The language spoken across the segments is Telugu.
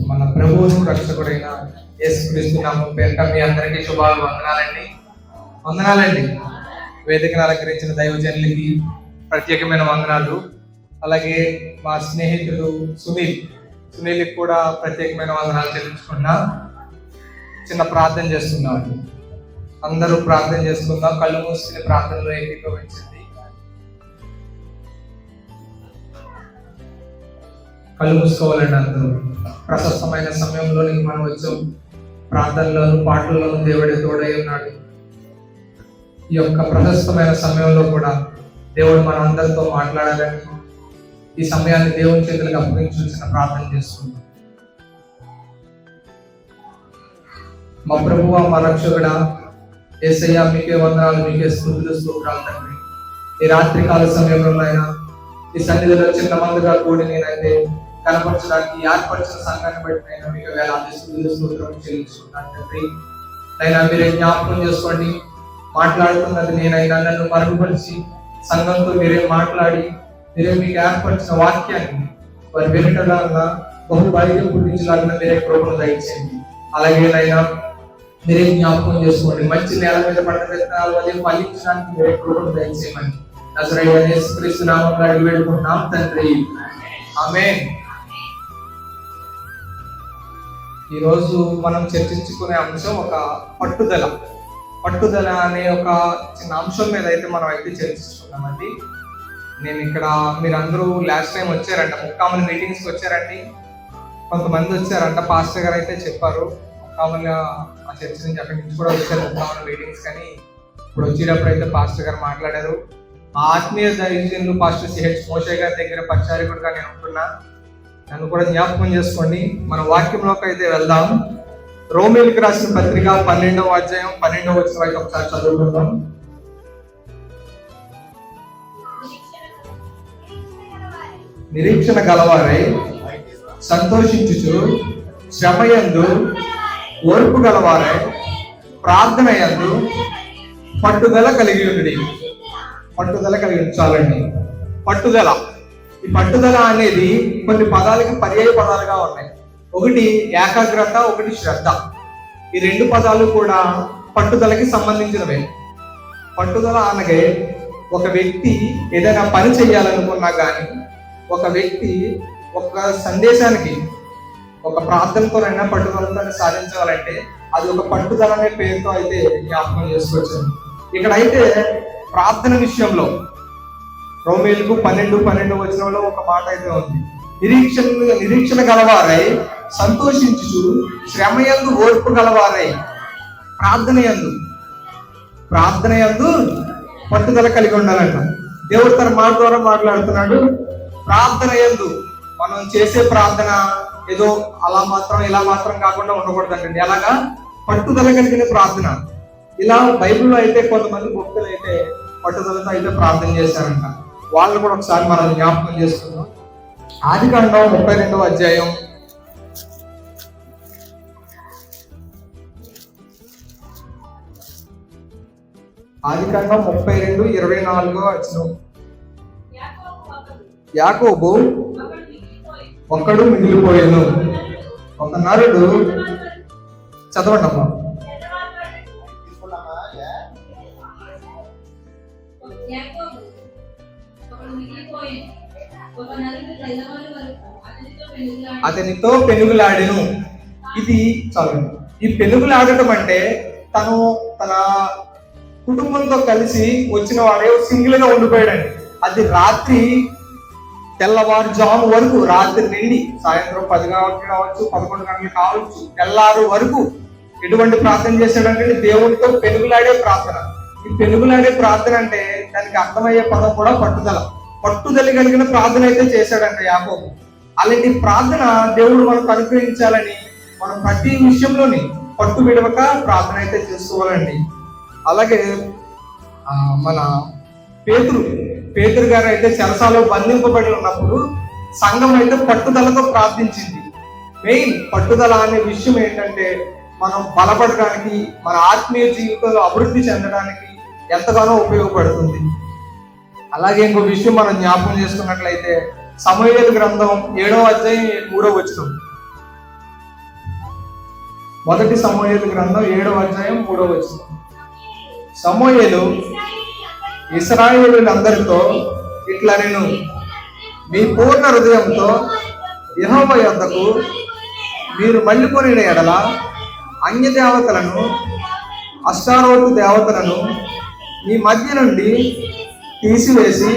మన ప్రభువును రక్షకుడైన యేసుక్రీస్తు నామం పేరిట మీ అందరికీ వందనాలండి. వందనాలండి. వేదికను అలంకరించిన దైవజనులకి ప్రత్యేకమైన వందనాలు. అలాగే మా స్నేహితుడు సునీల్కి కూడా ప్రత్యేకమైన వందనాలు చెల్లించుకున్నా. చిన్న ప్రార్థన చేస్తున్నాం. అందరూ ప్రార్థన చేసుకుందాం. కళ్ళు మూసుకుని ప్రార్థనలో ఏకీభవించింది. కళ్ళు మూసుకోవాలండి. అందరూ ప్రశస్తమైన సమయంలోనికి మనం వచ్చాం. ప్రార్థనలోను పాటల్లోను దేవుడి తోడై ఉన్నాడు. ఈ యొక్క ప్రశస్తమైన సమయంలో కూడా దేవుడు మన అందరితో మాట్లాడాలని ఈ సమయాన్ని దేవుని చేతులకు అప్పగించాల్సిన ప్రార్థన చేసుకుంటాం. మా ప్రభువా, మా రక్షకుడా యేసయ్యా, మీకే వందనాలు, మీకే స్తుతులు స్తోత్రాలు తండ్రి. ఈ రాత్రి కాల సమయంలో అయినా ఈ సన్నిధిలో చిన్న మందిగా కూడి నేనైతే కనపరచడానికి ఏర్పరిచిన సంఘాన్ని బట్టి నేను మీకు వేలాది స్తుతులు స్తోత్రం చెల్లించుకున్నాను తండ్రి. అయినా మీరే జ్ఞాపకం చేసుకోండి. మాట్లాడుతున్నది నేనైనా నన్ను మరుగుపరిచి సంఘంతో మీరే మాట్లాడి మీరే మీకు ఏర్పరిచిన వాక్యాన్ని వారి వినటంగా బహుభాగ్యం పుట్టించలాగిన మీరే కృపను దయచేయండి. అలాగే నైనా మీరే జ్ఞాపకం చేసుకోండి. మంచి నేల మీద పడ్డ విత్తనాలు వల్ల ఫలించడానికి మీరే కృపను దయచేయమని నజరేయుడైన యేసుక్రీస్తు నామములో అడిగి వేడుకుంటున్నాం తండ్రి. ఆమేన్. ఈరోజు మనం చర్చించుకునే అంశం ఒక పట్టుదల అనే ఒక చిన్న అంశం మీద అయితే మనం అయితే చర్చించుకున్నామండి. నేను ఇక్కడ మీరందరూ లాస్ట్ టైం వచ్చారంట, ముక్కామల మీటింగ్స్కి వచ్చారండి. కొంతమంది వచ్చారంట. పాస్టర్ గారు అయితే చెప్పారు ముక్కామల ఆ చర్చ నుంచి అక్కడి నుంచి కూడా వచ్చారు ముక్కామల మీటింగ్స్. కానీ ఇప్పుడు వచ్చేటప్పుడు అయితే పాస్టర్ గారు మాట్లాడారు. ఆత్మీయ దైవజనులు పాస్టర్ సిహెచ్ మోషే గారి దగ్గర పరిచారకుడిగా నేను ఉంటున్నా. నన్ను కూడా జ్ఞాపకం చేసుకోండి. మన వాక్యంలోకి అయితే వెళ్దాం. రోమీయులకు రాసిన పత్రిక 12వ అధ్యాయం 12వ వచనం అయితే ఒకసారి చదువుకుందాం. నిరీక్షణ గలవారై సంతోషించుచు శ్రమయందు ఓర్పు గలవారై ప్రార్థన యందు పట్టుదల కలిగి ఉండి. చాలండి. పట్టుదల. ఈ పట్టుదల అనేది కొన్ని పదాలకి పర్యాయ పదాలుగా ఉన్నాయి. ఒకటి ఏకాగ్రత, ఒకటి శ్రద్ధ. ఈ రెండు పదాలు కూడా పట్టుదలకి సంబంధించినవే. పట్టుదల అనగా ఒక వ్యక్తి ఏదైనా పని చేయాలనుకున్నా కానీ, ఒక వ్యక్తి ఒక సందేశానికి ఒక ప్రార్థనతోనైనా పట్టుదలతో సాధించాలంటే అది ఒక పట్టుదల అనే పేరుతో అయితే జ్ఞాపకం చేసుకోవచ్చు. ఇక్కడైతే ప్రార్థన విషయంలో రోమీయులకు 12 వచనంలో ఒక మాట అయితే ఉంది. నిరీక్షణ గలవారై సంతోషించుచు శ్రమయందు ఓర్పు గలవారై ప్రార్థన యందు పట్టుదల కలిగి ఉండాలంట. దేవుడు తన మాట ద్వారా మాట్లాడుతున్నాడు. ప్రార్థన యందు మనం చేసే ప్రార్థన ఏదో అలా మాత్రం ఇలా మాత్రం కాకుండా ఉండకూడదండి. అలాగా పట్టుదల కలిగిన ప్రార్థన. ఇలా బైబిల్లో అయితే కొంతమంది భక్తులు అయితే పట్టుదలతో అయితే ప్రార్థన చేశారంట. వాళ్ళు కూడా ఒకసారి మనం జ్ఞాపకం చేసుకుందాం. ఆదికాండం 32వ అధ్యాయం 32:24 వచనం. యాకోబు ఒక్కడు మిగిలిపోయాను. ఒక నరుడు. చదవండి అమ్మా. అతనితో పెనుగులాడెను. ఇది చాలు. ఈ పెనుగులాడటం అంటే తను తన కుటుంబంతో కలిసి వచ్చిన వాడే సింగిల్ గా ఉండిపోయాడండి. అది రాత్రి తెల్లవారుజాము వరకు, రాత్రి నుండి సాయంత్రం 10 గంటలకు కావచ్చు, 11 గంటలకు కావచ్చు, తెల్లారు వరకు ఎటువంటి ప్రార్థన చేశాడంటే దేవుడితో పెనుగులాడే ప్రార్థన. ఈ పెనుగులాడే ప్రార్థన అంటే దానికి అర్థమయ్యే పదం కూడా పట్టుదల కలిగిన ప్రార్థన అయితే చేశాడంట యాకోబు. అలాంటి ప్రార్థన దేవుడు మనకు అనుగ్రహించాలని మనం ప్రతి విషయంలోని పట్టు విడవక ప్రార్థన అయితే చేసుకోవాలండి. అలాగే మన పేతురు గారు అయితే చెరసాలో బంధింపబడి ఉన్నప్పుడు సంఘం అయితే పట్టుదలతో ప్రార్థించింది. మెయిన్ పట్టుదల అనే విషయం ఏంటంటే మనం బలపడడానికి, మన ఆత్మీయ జీవితంలో అభివృద్ధి చెందడానికి ఎంతగానో ఉపయోగపడుతుంది. అలాగే ఇంకో విషయం మనం జ్ఞాపకం చేసుకున్నట్లయితే సమూయేలు గ్రంథం 7వ అధ్యాయం 3వ వచనం. మొదటి సమూయేలు గ్రంథం 7వ అధ్యాయం 3వ వచనం. సమూయేలు ఇశ్రాయేలీయులందరితో ఇట్లా, నేను మీ పూర్ణ హృదయంతో యెహోవా యొద్దకు మీరు మళ్ళీకొనిన ఎడల అన్య దేవతలను, అష్టారోతు దేవతలను మీ మధ్య నుండి తీసివేసి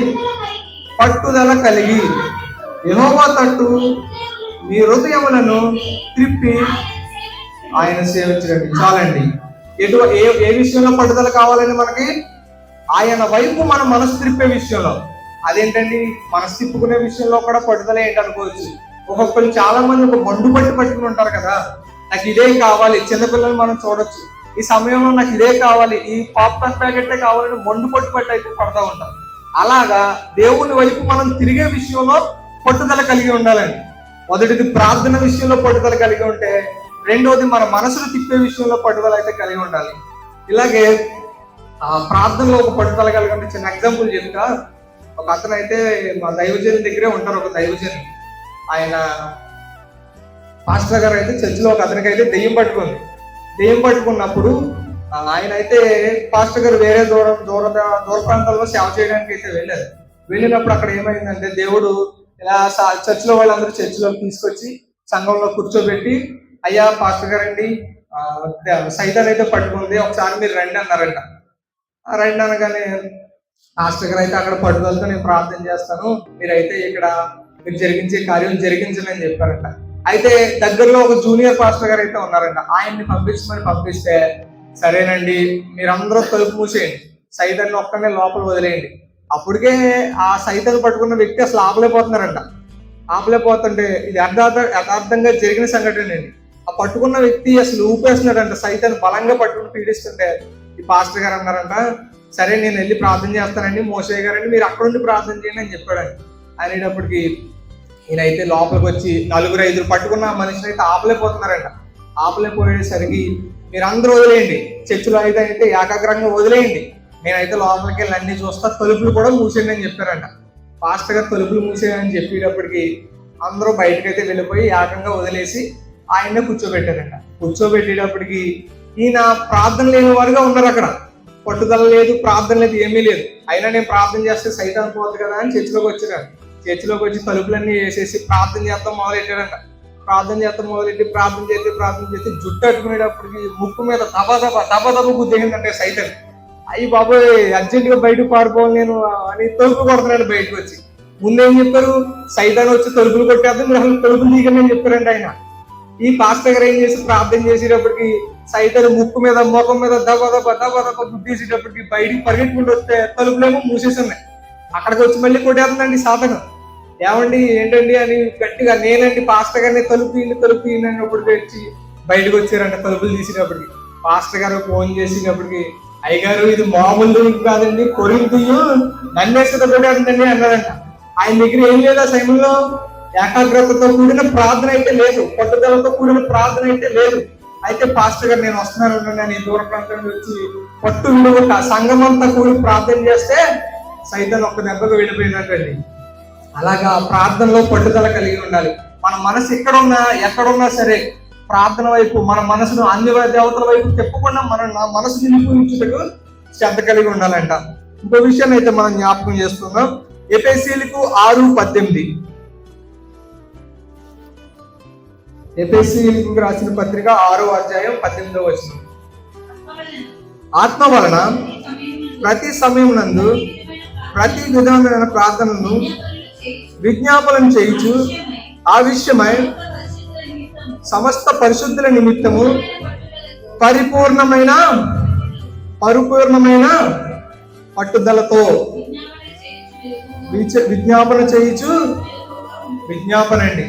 పట్టుదల కలిగి యెహోవా తట్టు మీ హృదయములను త్రిప్పి ఆయన సేవించండి. చాలండి. ఏ విషయంలో పట్టుదల కావాలండి మనకి? ఆయన వైపు మన మనసు త్రిప్పే విషయంలో. అదేంటండి, మనసు తిప్పుకునే విషయంలో కూడా పట్టుదల ఏంటనుకోవచ్చు. ఒక్కొక్కరు చాలా మంది ఒక బండు పట్టుకుని ఉంటారు కదా, నాకు ఇదే కావాలి. చిన్నపిల్లలు మనం చూడొచ్చు, ఈ సమయంలో నాకు ఇదే కావాలి, ఈ పాప్కార్న్ ప్యాకెటే కావాలని మొండు పట్టు అయితే పడతా ఉంటాం. అలాగా దేవుని వైపు మనం తిరిగే విషయంలో పట్టుదల కలిగి ఉండాలండి. మొదటిది ప్రార్థన విషయంలో పట్టుదల కలిగి ఉంటే, రెండోది మన మనసును తిప్పే విషయంలో పట్టుదల అయితే కలిగి ఉండాలి. ఇలాగే ప్రార్థనలో ఒక పట్టుదల కలిగి ఉంటే, చిన్న ఎగ్జాంపుల్ చెప్తా. ఒక అతను అయితే మా దైవజని దగ్గరే ఉంటారు. ఒక దైవజని, ఆయన పాస్టర్ గారు అయితే చర్చిలో ఒక అతనికి అయితే దెయ్యం పట్టుకున్నప్పుడు ఆయన అయితే పాస్టర్ గారు వేరే దూర ప్రాంతాల్లో సేవ చేయడానికి అయితే వెళ్ళినప్పుడు అక్కడ ఏమైందంటే, దేవుడు ఇలా చర్చిలో వాళ్ళందరూ చర్చిలోకి తీసుకొచ్చి సంఘంలో కూర్చోబెట్టి, అయ్యా పాస్టర్ గారండి, సైతాన్ అయితే పట్టుకుంది, ఒకసారి మీరు రండి అన్నారంట. రండి అనగానే పాస్టర్ గారు అయితే అక్కడ పట్టుదలతో నేను ప్రార్థన చేస్తాను, మీరైతే ఇక్కడ మీరు జరిగించే కార్యం జరిగించండి అని చెప్పారంట. అయితే దగ్గరలో ఒక జూనియర్ పాస్టర్ గారు అయితే ఉన్నారంట. ఆయన్ని పంపిస్తే, సరేనండి మీరందరూ తలుపు మూసేయండి, సైతాన్ని ఒక్కనే లోపల వదిలేయండి. అప్పటికే ఆ సైతాన్ని పట్టుకున్న వ్యక్తి అసలు ఆపలేకపోతుంటే, ఇది యథార్థంగా జరిగిన సంఘటన అండి. ఆ పట్టుకున్న వ్యక్తి అసలు ఊపేస్తున్నాడంట, సైతాన్ని బలంగా పట్టుకుని పీడిస్తుంటే ఈ పాస్టర్ గారు అన్నారంట, సరే నేను వెళ్ళి ప్రార్థన చేస్తానండి, మోసే గారండి మీరు అక్కడ ఉండి ప్రార్థన చేయండి అని చెప్పాడండి. అనేటప్పటికి ఈయనైతే లోపలికి వచ్చి 4-5 పట్టుకున్న మనిషిని అయితే ఆపలేకపోతున్నారంట. ఆపలేకపోయేసరికి మీరందరూ వదిలేయండి, చర్చిలో అయితే ఏకాగ్రంగా వదిలేయండి, నేనైతే లోపలికి వెళ్ళి అన్ని చూస్తా, తలుపులు కూడా మూసేయండి అని చెప్పారంట. పాస్టర్ గారు తలుపులు మూసేయని చెప్పేటప్పటికి అందరూ బయటకైతే వెళ్ళిపోయి ఏకంగా వదిలేసి ఆయన్నే కూర్చోబెట్టారంట. కూర్చోబెట్టేటప్పటికి ఈయన ప్రార్థన లేని వారుగా ఉన్నారు. అక్కడ పట్టుదల లేదు, ప్రార్థన లేదు, ఏమీ లేదు. అయినా నేను ప్రార్థన చేస్తే సైతాన్ పోతుంది కదా అని చర్చిలోకి వచ్చారు. చర్చిలోకి వచ్చి తలుపులన్నీ వేసేసి ప్రార్థన చేస్తాం మొదలెట్టాడంట. ప్రార్థన చేస్తే జుట్టు అట్టుకునేటప్పటికి ముక్కు మీద దబ గుద్దేసిందంటే సైతాన్. అయ్యి బాబోయ్ అర్జెంటుగా బయటకు పారిపోవాలి నేను అని తలుపులు కొడుతున్నాడు. బయటకు వచ్చి ముందేం చెప్పారు, సైతాన్ వచ్చి తలుపులు కొట్టేద్దాం, మీరు అసలు తలుపులు తీయకండి అని చెప్పారంట ఆయన. ఈ పాస్టర్ గారు ఏం చేసి ప్రార్థన చేసేటప్పటికి సైతాన్ ముక్కు మీద ముఖం మీద దబ గుద్దేసేటప్పటికి బయటికి పరిగెట్టుకుంటూ వస్తే తలుపులేమో మూసేస్తున్నాయి. అక్కడికి వచ్చి మళ్ళీ కొట్టేస్తుందండి సాతాను. ఏమండి ఏంటండి అని గట్టిగా, నేనండి పాస్టర్ గారిని తలుపు అన్నప్పుడు వచ్చి బయటకు వచ్చారంట. తలుపులు తీసేటప్పటికి పాస్టర్ గారు ఫోన్ చేసేటప్పటికి, అయ్యగారు ఇది మామూలు కాదండి, కొరింథీయు నన్నేసుతో కొట్టేస్తుందండి అన్నారంట. ఆయన దగ్గర ఏం లేదు ఆ సమయంలో, ఏకాగ్రతతో కూడిన ప్రార్థన అయితే లేదు, పట్టుదలతో కూడిన ప్రార్థన అయితే లేదు. అయితే పాస్టర్ గారు నేను వస్తున్నాను అని దూర ప్రాంతం వచ్చి పట్టు విలువ సంఘం అంతా కూడి ప్రార్థన చేస్తే సైతాన్ ఒక్క దెబ్బకు వెళ్ళిపోయినట్టండి. అలాగా ప్రార్థనలో పట్టుదల కలిగి ఉండాలి. మన మనసు ఎక్కడున్నా సరే ప్రార్థన వైపు మన మనసును అన్ని దేవతల వైపు తిప్పకుండా మన మనసుని నిలిపించుటకు శ్రద్ధ కలిగి ఉండాలంట. ఇంకో విషయాన్ని అయితే మనం జ్ఞాపకం చేస్తున్నాం. ఎఫెసీయులకు 6:18, ఎఫెసీయులకు రాసిన పత్రిక 6వ అధ్యాయం 18వ వచనం. ఆత్మ వలన ప్రతి సమయం నందు ప్రతి విధమైన ప్రార్థనను విజ్ఞాపనం చేయుచు ఆ విషయమై సమస్త పరిశుద్ధుల నిమిత్తము పరిపూర్ణమైన పట్టుదలతో విజ్ఞాపన చేయుచు. విజ్ఞాపన అండి,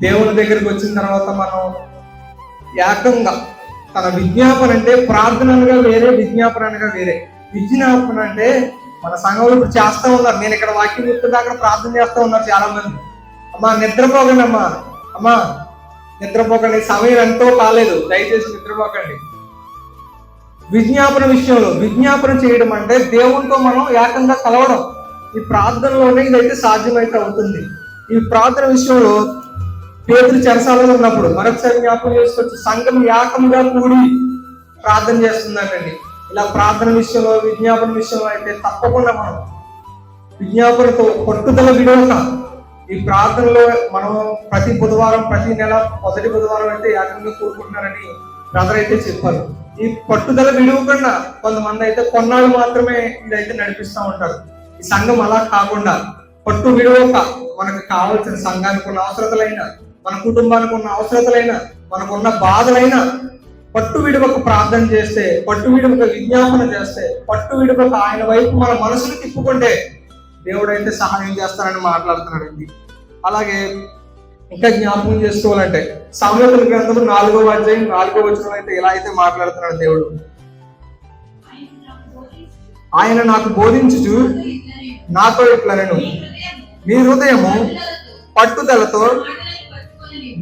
దేవుని దగ్గరికి వచ్చిన తర్వాత మనం ఏకంగా తన విజ్ఞాపన అంటే ప్రార్థన అనగా వేరే, విజ్ఞాపన అనగా వేరే. విజ్ఞాపన అంటే మన సంఘంలో ఇప్పుడు చేస్తూ ఉన్నారు. నేను ఇక్కడ వాక్యం చెప్తుంటే అక్కడ ప్రార్థన చేస్తూ ఉన్నారు చాలా మంది. అమ్మా నిద్రపోకండి, సమయం ఎంతో కాలేదు, దయచేసి నిద్రపోకండి. విజ్ఞాపన విషయంలో విజ్ఞాపన చేయడం అంటే దేవునితో మనం ఏకంగా కలవడం. ఈ ప్రార్థనలోనే ఇదైతే సాధ్యమైతే అవుతుంది. ఈ ప్రార్థన విషయంలో పేతురు చెరసాలలో ఉన్నప్పుడు మరొకసారి జ్ఞాపకం చేసుకోవచ్చు, సంఘం ఏకంగా కూడి ప్రార్థన చేస్తుందంటండి. ఇలా ప్రార్థన విషయంలో, విజ్ఞాపన విషయంలో అయితే తప్పకుండా మనం విజ్ఞాపనతో పట్టుదల విడవక ఈ ప్రార్థనలో మనం ప్రతి బుధవారం, ప్రతి నెల మొదటి బుధవారం అయితే ఏకంగా కూడుకుంటున్నారని బ్రదర్ అయితే చెప్పారు. ఈ పట్టుదల విడవకుండా కొంతమంది అయితే కొన్నాళ్ళు మాత్రమే ఇదైతే నడిపిస్తూ ఉంటారు. ఈ సంఘం అలా కాకుండా పట్టు విడవక మనకు కావాల్సిన సంఘానికి ఉన్న అవసరతలైన, మన కుటుంబానికి ఉన్న అవసరతలైన, మనకున్న బాధలైన పట్టు విడవక ప్రార్థన చేస్తే, పట్టు విడవక విజ్ఞాపన చేస్తే, పట్టు విడవక ఆయన వైపు మన మనసును తిప్పుకుంటే దేవుడైతే సహాయం చేస్తానని మాట్లాడుతున్నాడండి. అలాగే ఇంకా జ్ఞాపకం చేసుకోవాలంటే సామెతల గ్రంథం 4వ అధ్యాయం 4వ వచనం అయితే ఇలా అయితే మాట్లాడుతున్నాడు దేవుడు. ఆయన నాకు బోధించుచు నాతో ఇట్లనెను, నీ హృదయము పట్టుదలతో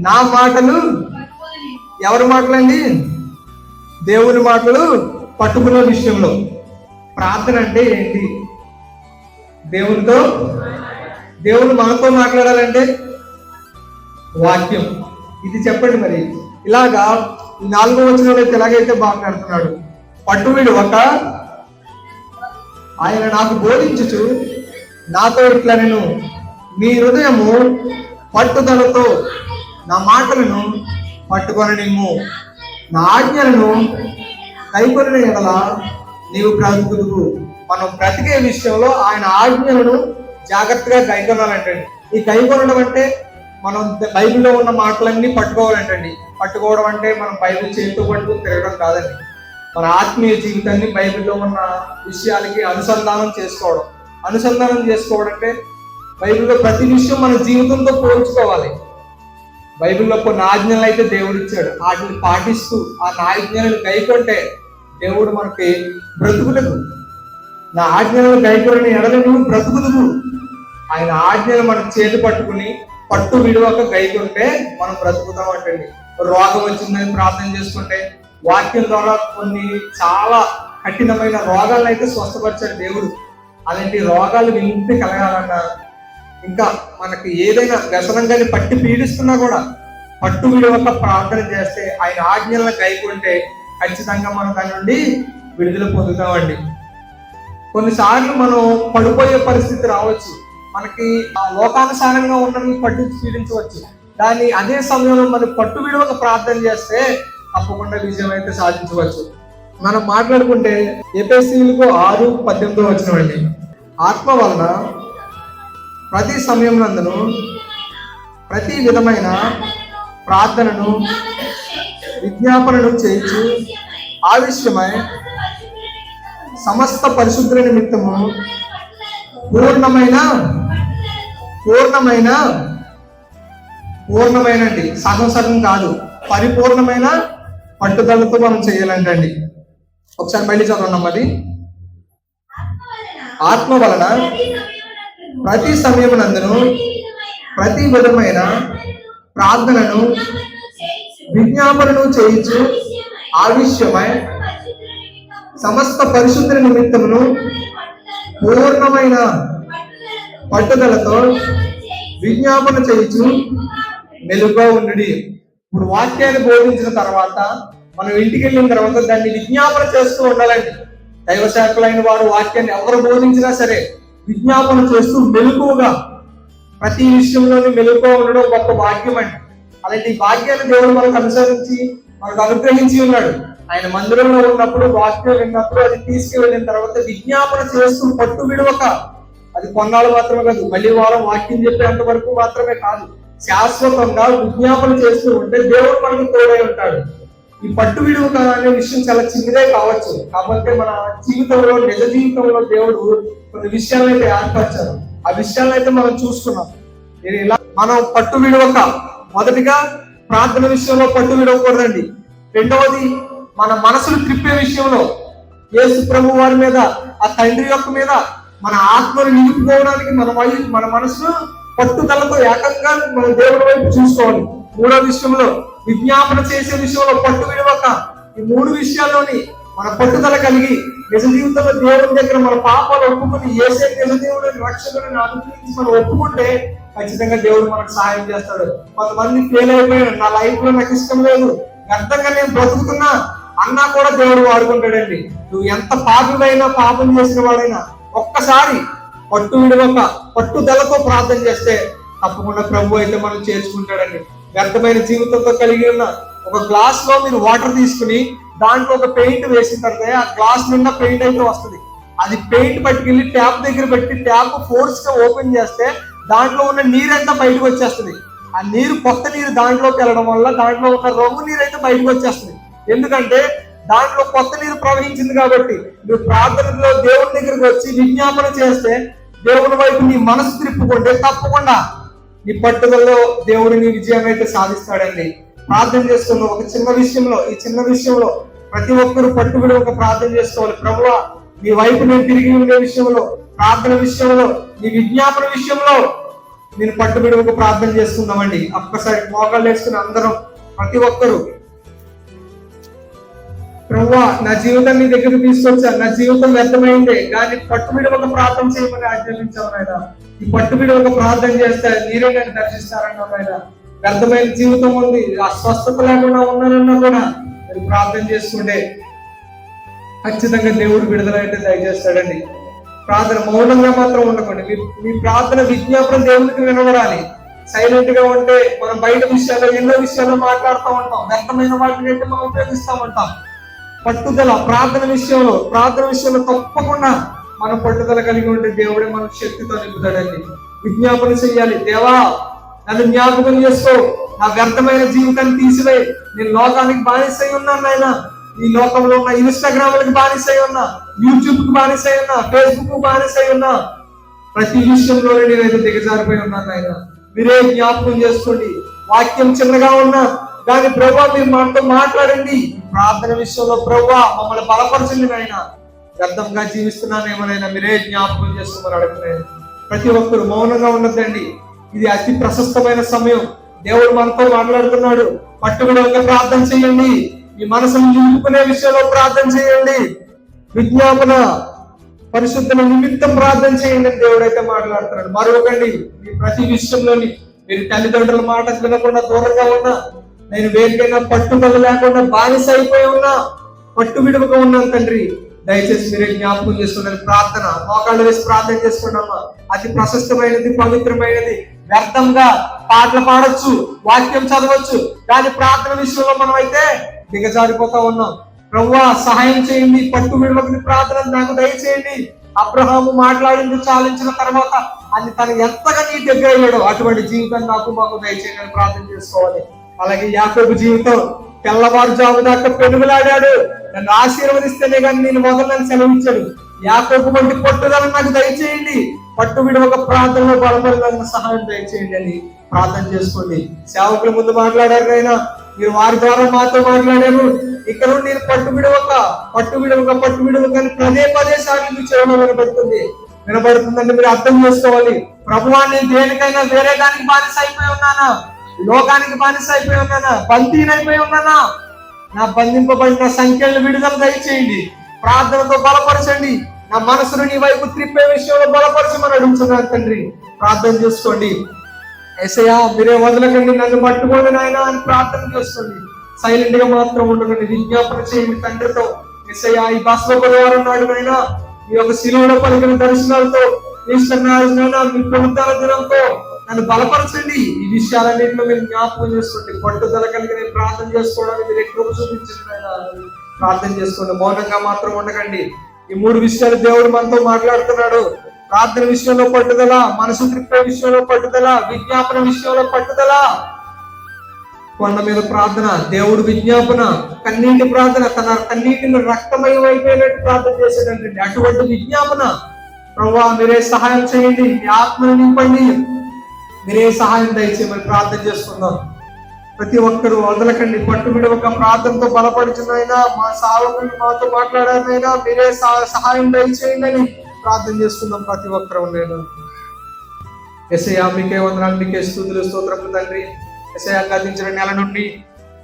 నా మాటలు, ఎవరి మాటలండి? దేవుని మాటలు పట్టుకునే విషయంలో. ప్రార్థన అంటే ఏంటి? దేవునితో, దేవుడు మనతో మాట్లాడాలంటే వాక్యం. ఇది చెప్పండి మరి. ఇలాగా 4వ వచనంలో అయితే ఎలాగైతే మాట్లాడుతున్నాడు, పట్టు విడవక ఆయన నాకు బోధించుచు నాతో ఇట్లా నేను, మీ హృదయము పట్టుదలతో నా మాటలను పట్టుకొని నిమ్ము, నా ఆజ్ఞలను కైకొనిన ఎడల నీవు బ్రతుకుదువు. మనం బ్రతికే విషయంలో ఆయన ఆజ్ఞలను జాగ్రత్తగా కైకొనాలంటండి. ఈ కైకొనడం అంటే మనం బైబిల్లో ఉన్న మాటలన్నీ పట్టుకోవాలంటండి. పట్టుకోవడం అంటే మనం బైబిల్ చేతితో పట్టుకుని తిరగడం కాదండి. మన ఆత్మీయ జీవితాన్ని బైబిల్లో ఉన్న విషయాలకి అనుసంధానం చేసుకోవడం. అనుసంధానం చేసుకోవడం అంటే బైబిల్లో ప్రతి విషయం మన జీవితంతో పోల్చుకోవాలి. బైబిల్లో కొన్ని ఆజ్ఞలు అయితే దేవుడు ఇచ్చాడు, వాటిని పాటిస్తూ ఆ ఆజ్ఞలను గైకొంటే దేవుడు మనకి బ్రతుకులకు, నా ఆజ్ఞలను గైకొని ఎడల నువ్వు బ్రతుకుదువు. ఆయన ఆజ్ఞలు మనం చేతి పట్టుకుని పట్టు విడవక గైకొంటే మనం బ్రతుకుతాం అంటండి. రోగం వచ్చిందని ప్రార్థన చేసుకుంటే వాక్యం ద్వారా కొన్ని చాలా కఠినమైన రోగాలను అయితే స్వస్థపరిచాడు దేవుడు. అలాంటి రోగాలు వింటే కలగాలన్నా, ఇంకా మనకి ఏదైనా వ్యసనంగాని పట్టి పీడిస్తున్నా కూడా పట్టు విడవక ప్రార్థన చేస్తే, ఆయన ఆజ్ఞలను గైకొంటే ఖచ్చితంగా మనం దాని నుండి విడుదల పొందుతామండి. కొన్నిసార్లు మనం పడిపోయే పరిస్థితి రావచ్చు, మనకి ఆ లోకానుసారంగా ఉన్నవి పట్టు పీడించవచ్చు. దాన్ని అదే సమయంలో మనం పట్టు విడవక ప్రార్థన చేస్తే తప్పకుండా విజయం అయితే సాధించవచ్చు. మనం మాట్లాడుకుంటే ఎఫెసీయులకు 6:18 వచనమండి, ఆత్మ వలన ప్రతి సమయం నందును ప్రతి విధమైన ప్రార్థనను విజ్ఞాపనను చేయించు ఆవిష్యమై సమస్త పరిశుద్ధుల నిమిత్తము పూర్ణమైనండి, సగం సగం కాదు, పరిపూర్ణమైన పట్టుదలతో మనం చేయాలంటండి. ఒకసారి మళ్ళీ చదవడం. అది ఆత్మ వలన ప్రతి సమయమునందును ప్రతి విధమైన ప్రార్థనను విజ్ఞాపనను చేయించు ఆవిష్యమై సమస్త పరిశుద్ధుల నిమిత్తమును పూర్ణమైన పట్టుదలతో విజ్ఞాపన చేయించు మెలుగుగా ఉండి. ఇప్పుడు వాక్యాన్ని బోధించిన తర్వాత మనం ఇంటికి వెళ్ళిన తర్వాత దాన్ని విజ్ఞాపన చేస్తూ ఉండాలండి. దైవ సేవకులైన వారు వాక్యాన్ని ఎవరు బోధించినా సరే విజ్ఞాపన చేస్తూ మెలకువగా, ప్రతి విషయంలోని మెలకుగా ఉండడం గొప్ప భాగ్యం అండి. అలాంటి భాగ్యాన్ని దేవుడు మనకు అనుసరించి మనకు అనుగ్రహించి ఉన్నాడు. ఆయన మందిరంలో ఉన్నప్పుడు వాక్యం విన్నప్పుడు అది తీసుకువెళ్ళిన తర్వాత విజ్ఞాపన చేస్తూ పట్టు విడవక, అది కొన్నాళ్ళు మాత్రమే కాదు, మళ్ళీ వారం వాక్యం చెప్పేంత వరకు మాత్రమే కాదు, శాశ్వతంగా విజ్ఞాపన చేస్తూ ఉంటే దేవుడు మనకు తోడై ఉంటాడు. ఈ పట్టు విడవక అనే విషయం చాలా చిన్నదే కావచ్చు, కాబట్టి మన జీవితంలో, నిజ జీవితంలో దేవుడు కొన్ని విషయాలను అయితే ఏర్పరిచారు. ఆ విషయాలను అయితే మనం చూస్తున్నాం. ఇలా మనం పట్టు విడవక, మొదటిగా ప్రార్థన విషయంలో పట్టు విడవకూడదండి. రెండవది మన మనసును త్రిప్పే విషయంలో, యేసు ప్రభు వారి మీద, ఆ తండ్రి యొక్క మీద మన ఆత్మను నిలుపుకోవడానికి మన మనసును పట్టుదలతో ఏకంగా మన దేవుడి వైపు చూసుకోవాలి. మూడో విషయంలో విజ్ఞాపన చేసే విషయంలో పట్టు విడవక, ఈ 3 విషయాల్లోని మన పట్టుదల కలిగి నిజ జీవితంలో దేవుని దగ్గర మన పాపాలు ఒప్పుకుని ఏసే నిజ దేవుడిని రక్షకుడిని అనుగ్రహించి మనం ఒప్పుకుంటే ఖచ్చితంగా దేవుడు మనకు సహాయం చేస్తాడు. కొంతమంది ఫెయిల్ అయిపోయాడు, నా లైఫ్ లో నాకు ఇష్టం లేదు, వ్యర్థంగా నేను బ్రతుకుతున్నా అన్నా కూడా దేవుడు వాడుకుంటాడండి. నువ్వు ఎంత పాపులైనా పాపం చేసిన వాడైనా ఒక్కసారి పట్టుదలతో ప్రార్థన చేస్తే తప్పకుండా ప్రభు అయితే మనం చేర్చుకుంటాడండి. వ్యర్థమైన జీవితంతో కలిగి ఉన్న ఒక గ్లాస్ లో మీరు వాటర్ తీసుకుని దాంట్లో ఒక పెయింట్ వేసిన తర్వాత ఆ గ్లాస్ నిండా పెయింట్ అయితే వస్తుంది. అది పెయింట్ పట్టుకెళ్ళి ట్యాప్ దగ్గర పెట్టి ట్యాప్ ఫోర్స్ గా ఓపెన్ చేస్తే దాంట్లో ఉన్న నీరంతా బయటకు వచ్చేస్తుంది. ఆ నీరు కొత్త నీరు దాంట్లోకి వెళ్ళడం వల్ల దాంట్లో ఉన్న రంగు నీరు అయితే బయటకు వచ్చేస్తుంది. ఎందుకంటే దాంట్లో కొత్త నీరు ప్రవహించింది కాబట్టి. నువ్వు ప్రార్థనలో దేవుని దగ్గరికి వచ్చి విజ్ఞాపన చేస్తే, దేవుని వైపు నీ మనసు తిప్పుకుంటే తప్పకుండా నీ పట్టుదలలో దేవుడు నీ విజయాన్ని అయితే సాధిస్తాడండి. ప్రార్థన చేసుకున్న ఒక చిన్న విషయంలో, ఈ చిన్న విషయంలో ప్రతి ఒక్కరూ పట్టుబడి ఒక ప్రార్థన చేసుకోవాలి. ప్రభువా, నీ వైపు నేను తిరిగి ఉండే విషయంలో, ప్రార్థన విషయంలో, నీ విజ్ఞాపన విషయంలో నేను పట్టుబడి ఒక ప్రార్థన చేసుకుందామండి. ఒక్కసారి మోకాళ్ళు వేసుకుని అందరం ప్రతి ఒక్కరూ, ప్రభువా నా జీవితాన్ని నీ దగ్గర తీసుకొచ్చాను, నా జీవితం వ్యర్థమైందే కానీ పట్టుబడి ఒక ప్రార్థన చేయమని ఆజ్ఞాపించావు నాయన. ఈ పట్టుబడి ఒక ప్రార్థన చేస్తే మీరే నన్ను దర్శిస్తారన్నా నాయన. వ్యర్థమైన జీవితం ఉంది, అస్వస్థత లేకుండా ఉన్నానన్నా కూడా మీరు ప్రార్థన చేసుకుంటే ఖచ్చితంగా దేవుడు విడుదల అయితే దయచేస్తాడండి. ప్రార్థన మౌనంగా మాత్రం ఉండకండి. మీ ప్రార్థన విజ్ఞాపన దేవునికి వినబడాలి. సైలెంట్ గా ఉంటే మనం బయట విషయాల్లో ఎన్నో విషయాల్లో మాట్లాడుతూ ఉంటాం, వ్యర్థమైన వాటిని అయితే మనం ఉపయోగిస్తూ ఉంటాం. పట్టుదల ప్రార్థన విషయంలో తప్పకుండా మనం పట్టుదల కలిగి ఉంటే దేవుడే మన శక్తితో నింపుతాడండి. విజ్ఞాపన చెయ్యాలి, దేవా నన్ను జ్ఞాపకం చేసుకో, నా వ్యర్థమైన జీవితాన్ని తీసివేయి, నేను లోకానికి బానిసై ఉన్నాను నాయన. ఈ లోకంలో ఉన్న ఇన్స్టాగ్రామ్లకి బానిసై ఉన్నా, యూట్యూబ్ కి బానిసై ఉన్నా, ఫేస్బుక్ కు బానిసై ఉన్నా, ప్రతి విషయంలో నేనైతే దిగజారిపోయి ఉన్నాను ఆయన. మీరే జ్ఞాపకం చేసుకోండి. వాక్యం చిన్నగా ఉన్నా దాని ప్రభువా మీరు మనతో మాట్లాడండి. ప్రార్థన విషయంలో ప్రభువా మమ్మల్ని బలపరచండి నాయన. వ్యర్థంగా జీవిస్తున్నానేమోనైనా మీరే జ్ఞాపకం చేసుకోమని అడుగుతున్నాను. ప్రతి ఒక్కరు మౌనంగా ఉండదండి. ఇది అతి ప్రశస్తమైన సమయం. దేవుడు మనతో మాట్లాడుతున్నాడు. పట్టుబడి ప్రార్థన చేయండి. మీ మనసును నిలుపుకునే విషయంలో ప్రార్థన చేయండి. విజ్ఞాపన పరిశుద్ధన నిమిత్తం ప్రార్థన చేయండి అని దేవుడు అయితే మాట్లాడుతున్నాడు. మరొకండి, మీ ప్రతి విషయంలోని మీరు తల్లిదండ్రుల మాట వినకుండా దూరంగా ఉన్నా, నేను వేరికైనా పట్టుదల లేకుండా బానిస అయిపోయి ఉన్నా, పట్టు విడువగా ఉన్నాను తండ్రి, దయచేసి మీరే జ్ఞాపకం చేసుకున్నాను. ప్రార్థన మోకాళ్ళు వేసి ప్రార్థన చేసుకున్నామా. అతి ప్రశస్తమైనది, పవిత్రమైనది. వ్యర్థంగా పాటలు పాడొచ్చు, వాక్యం చదవచ్చు, కానీ ప్రార్థన విషయంలో మనం అయితే దిగజారిపోతా ఉన్నాం. ప్రభువా సహాయం చేయండి, పట్టు విడువని ప్రార్థన నాకు దయచేయండి. అబ్రహాము మాట్లాడింది చాలించిన తర్వాత అది తను ఎంతగా నీ దగ్గర అయ్యాడో అటువంటి జీవితాన్ని మాకు దయచేయండి అని ప్రార్థన చేసుకోవాలి. అలాగే యాకోబు జీవితం తెల్లవారుజాము దాకా పెనుగులాడాడు, నన్ను ఆశీర్వదిస్తేనే కానీ నేను మొదలని సెలవిచ్చాడు. యాకోబు వంటి పట్టుదల నాకు దయచేయండి, పట్టు విడవక ప్రార్థనలో బలపడడానికి సహాయం దయచేయండి అని ప్రార్థన చేసుకోండి. సేవకుల ముందు మాట్లాడారు అయినా మీరు వారి ద్వారా మాతో మాట్లాడారు. ఇక్కడ నేను పట్టు విడవక అని పదే సార్లు చేయడం వినబడుతుందంటే మీరు అర్థం చేసుకోవాలి. ప్రభువా నేను దేనికైనా వేరే దానికి బానిస అయిపోయి ఉన్నానా, లోకానికి బానిస అయిపోయి ఉన్నానా, బందీనైపోయి ఉన్నానా? నా బంధింపబడిన సంఖ్యలను విడుదల దయచేయండి. ప్రార్థనతో బలపరచండి. నా మనసును నీ వైపు త్రిప్పే విషయంలో బలపరచమని అడుగుతున్నాను తండ్రి. ప్రార్థన చేసుకోండి. యేసయ్యా మీరే వదలకండి, నన్ను పట్టుకోండి నాయన అని ప్రార్థన చేసుకోండి. సైలెంట్ గా మాత్రం ఉండకండి. విజ్ఞాపన చేయండి తండ్రితో. యేసయ్యా ఈ బస్లో పరివారం నాడు అయినా ఈ యొక్క శిలువలో పలికిన దర్శనాలతో, మీ ప్రభుత్వాల దినంతో నన్ను బలపరచండి. ఈ విషయాలన్నింటిలో మీరు జ్ఞాపకం చేసుకోండి. పట్టుదల కలిగి నేను ప్రార్థన చేసుకోవడానికి మీరు ఎక్కువ చూపించండి. ప్రార్థన చేసుకోండి, మౌనంగా మాత్రం ఉండకండి. ఈ 3 విషయాలు దేవుడు మనతో మాట్లాడుతున్నాడు. ప్రార్థన విషయంలో పట్టుదల, మనసు త్రిప్పే విషయంలో పట్టుదల, విజ్ఞాపన విషయంలో పట్టుదల. కొండ మీద ప్రార్థన, దేవుడు విజ్ఞాపన, కన్నీటి ప్రార్థన, తన కన్నీటిని రక్తమయం అయిపోయినట్టు ప్రార్థన చేసేటండి. అటువంటి విజ్ఞాపన ప్రభువా మీరే సహాయం చేయండి, మీ ఆత్మను నింపండి, మీరే సహాయం దయచేయమని ప్రార్థన చేసుకుందాం. ప్రతి ఒక్కరు వదలకండి, పట్టు విడవక ప్రార్థనతో బలపడుచున్నైనా మా సావకులు మాతో మాట్లాడారైనా మీరే సహాయం దయచేయండి అని ప్రార్థన చేసుకుందాం. ప్రతి ఒక్కరు నేను యేసయ్యా మీకే వందనాలు, మీకే స్తుతులు స్తోత్రములు తండ్రి. యేసయ్యా గతించిన నెల నుండి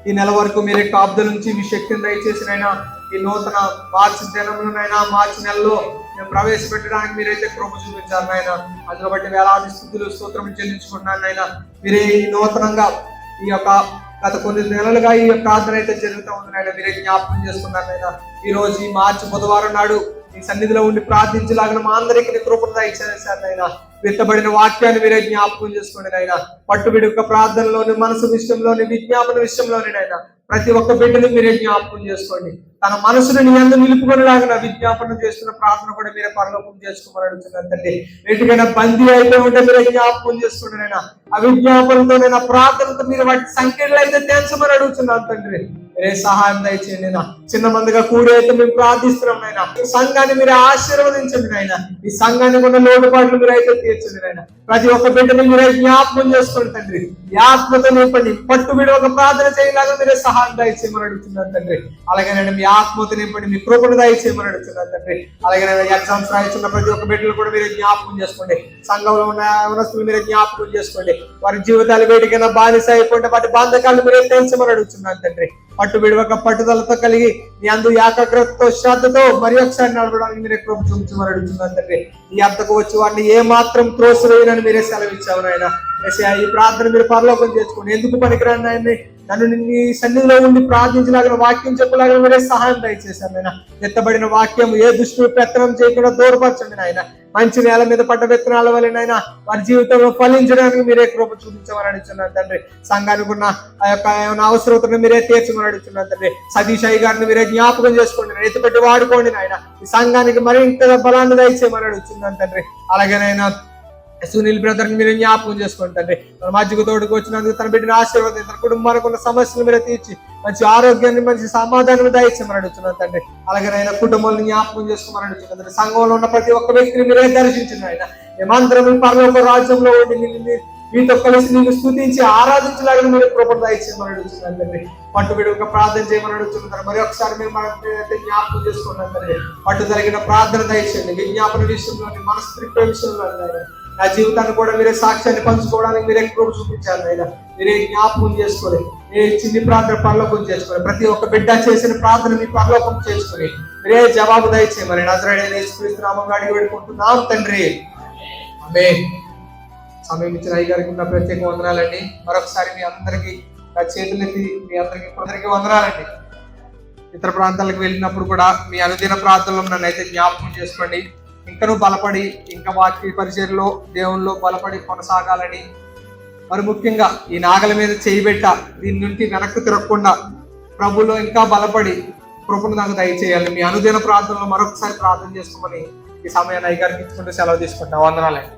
ఈ నెల వరకు మీరే కాపుదల నుంచి మీ శక్తిని దయచేసినైనా ఈ నూతన మార్చి దినంలోనైనా మార్చి నెలలో మేము ప్రవేశపెట్టడానికి మీరైతే కృప చూపించారు నాయన. అందులో బట్టి వేలాది స్తుతులు స్తోత్రం చెల్లించుకుంటున్నాను నాయన. మీరే ఈ నూతనంగా ఈ యొక్క గత కొన్ని నెలలుగా ఈ ప్రార్థన అయితే జరుగుతూ ఉంది నాయన. మీరే జ్ఞాపకం చేసుకున్నారు నాయన. ఈ రోజు ఈ మార్చి బుధవారం నాడు ఈ సన్నిధిలో ఉండి ప్రార్థించలాగిన మా అందరికీ కృపను దయచేశారు నాయన. విత్తబడిన వాక్యాన్ని మీరే జ్ఞాపకం చేసుకోండి నాయన. పట్టుబిడి యొక్క ప్రార్థనలోని, మనసు విషయంలోని, విజ్ఞాపన విషయంలోని నాయన ప్రతి ఒక్క బిడ్డని మీరే జ్ఞాపకం చేసుకోండి. తన మనసును నీ యందు నిలుపుకొనిలాగిన విజ్ఞాపన చేస్తున్న ప్రార్థన కూడా మీరే పరలోకం చేసుకోమని అడుగుతున్నాను తండ్రి. ఎటుకైనా బందీ అయిపోయి ఉంటే మీరే జ్ఞాపకం చేసుకోండి నాయన. ఆ విజ్ఞాపనతో నేను ప్రార్థనతో మీరు వాటి సంఖ్యలు అయితే తేల్చమని అడుగుతున్నాను తండ్రి. మీరే సహాయం దయచేయండి నాయన. చిన్న మందిగా కూడి అయితే మేము ప్రార్థిస్తున్నాం నాయన. ఈ సంఘాన్ని మీరు ఆశీర్వదించండి నాయన. ఈ సంఘానికి ఉన్న లోటుపాట్లు మీరు అయితే తీర్చండి నాయన. ప్రతి ఒక్క బిడ్డని మీరే జ్ఞాపకం చేసుకోండి తండ్రి. ఈ ఆత్మతో నింపండి. పట్టు విడి ఒక ప్రార్థన చేయలాగా మీరే సహాయం దయచేయమని అడుగుతున్నాను తండ్రి. అలాగే నేను మీ ఆత్మతో నింపండి, మీ కృపను దయచేయమని అడుగుతున్నాను తండ్రి. అలాగే నేను ఎగ్జామ్స్ రాయిస్తున్న ప్రతి ఒక్క బిడ్డలు కూడా మీరే జ్ఞాపకం చేసుకోండి. సంఘంలో ఉన్న యవనస్తులు మీరే జ్ఞాపకం చేసుకోండి. వారి జీవితాలు వేటికైనా బానిస అయిపోయింటే వాటి బాంధకాలను మీరే తెంచమని అడుగుతున్నాను తండ్రి. పట్టు విడవక పట్టుదలతో కలిగి మీ అందు ఏకాగ్రతతో శ్రద్ధతో మరి ఒకసారి నడవడానికి మీరే కృప చూపించమని అడుగుతున్నాను తండ్రి. ఈ అద్దకు వచ్చి వాడిని ఏ మాత్రం త్రోసివేయనని మీరే సెలవిచ్చావు నాయన. ఈ ప్రార్థన మీరు పరలోకం చేసుకోండి. ఎందుకు పనికిరాని ఆయన్ని నన్ను నీ సన్నిధిలో ఉండి ప్రార్థించలాగిన వాక్యం చెప్పలాగిన మీరే సహాయం దయచేశాను నాయన. ఎత్తబడిన వాక్యం ఏ దుష్టులు పెత్తనం చేయకుండా దూరపరచండి నాయన. మంచి నేల మీద పడ్డ విత్తనాల వలనైనా వారి జీవితంలో ఫలించడానికి మీరే కృప చూపించమని అడుగుతున్నాను తండ్రి. సంఘానికి ఉన్న ఆ యొక్క ఏమైనా అవసరతను మీరే తీర్చమని అడుగుతున్నాను తండ్రి. సతీష్ అయ్య గారిని మీరే జ్ఞాపకం చేసుకోండి, ఎత్తుపెట్టి వాడుకోండి నాయన. ఈ సంఘానికి మరింత బలాన్ని దయచేయమని అడుగుతున్నాను తండ్రి. అలాగేనైనా సునీల్ బ్రదర్ మీరు జ్ఞాపకం చేసుకోండి తండ్రి. మన మధ్యకు తోడుకు వచ్చినందుకు తన బిడ్డను ఆశీర్వదించి తన కుటుంబానికి ఉన్న సమస్యలు మీరే తీర్చి మంచి ఆరోగ్యాన్ని, మంచి సమాధానం దయచేయమని అడుగుతున్నాను తండ్రి. అలాగే ఆయన కుటుంబాలను జ్ఞాపకం చేసుకోమని అడుగుతున్నాను తండ్రి. సంఘంలో ఉన్న ప్రతి ఒక్క వ్యక్తిని మీరే దర్శించిన ఆయన. మేమందరం పరలోక రాజ్యంలో ఉండి మీతో కలిసి నీకు స్తుతించి ఆరాధించలాగిన మీరు కృపను దయచేయమని అడుగుతున్నాను తండ్రి. పట్టు విడుక ప్రార్థన చేయమని అడుగుతున్నాను. మరి ఒకసారి మేము మనమైతే జ్ఞాపకం చేసుకున్నాం తండ్రి. పట్టు జరిగిన ప్రార్థన దయచేయండి. విజ్ఞాపన విషయంలోని, మనసు త్రిప్పే విషయంలోని నా జీవితాన్ని కూడా మీరే సాక్ష్యాన్ని పంచుకోవడానికి మీరే కృప చూపించాలి నాయన. మీరే జ్ఞాపకం చేసుకొని మీరే చిన్ని ప్రార్థన పరలోకం చేసుకొని ప్రతి ఒక్క బిడ్డ చేసిన ప్రార్థన మీ పరలోకం చేసుకొని మీరే జవాబు దయచేయమని నజరేయుడైన యేసుక్రీస్తు నామములో అడిగి వేడుకుంటున్నాం తండ్రి. ఆమేన్. సమయం ఇచ్చిన అయ్య గారికి ఉన్న ప్రత్యేక వందనాలండి. మరొకసారి మీ అందరికీ నా చేతులెత్తి మీ అందరికీ వందనాలండి. ఇతర ప్రాంతాలకు వెళ్ళినప్పుడు కూడా మీ అనుదిన ప్రార్థనలో నన్ను అయితే జ్ఞాపకం చేసుకోండి. ఇంకనూ బలపడి ఇంకా వాక్య పరిచర్లో దేవుల్లో బలపడి కొనసాగాలని, మరి ముఖ్యంగా ఈ నాగల మీద చేయబెట్ట దీని నుండి వెనక్కి తిరగకుండా ప్రభులో ఇంకా బలపడి కృపను నాకు దయచేయాలి. మీ అనుదిన ప్రార్థనలో మరొకసారి ప్రార్థన చేసుకోమని ఈ సమయాన్ని అయ్యగారికి ఇచ్చుకుంటూ సెలవు తీసుకుంటా. వందనాలండి.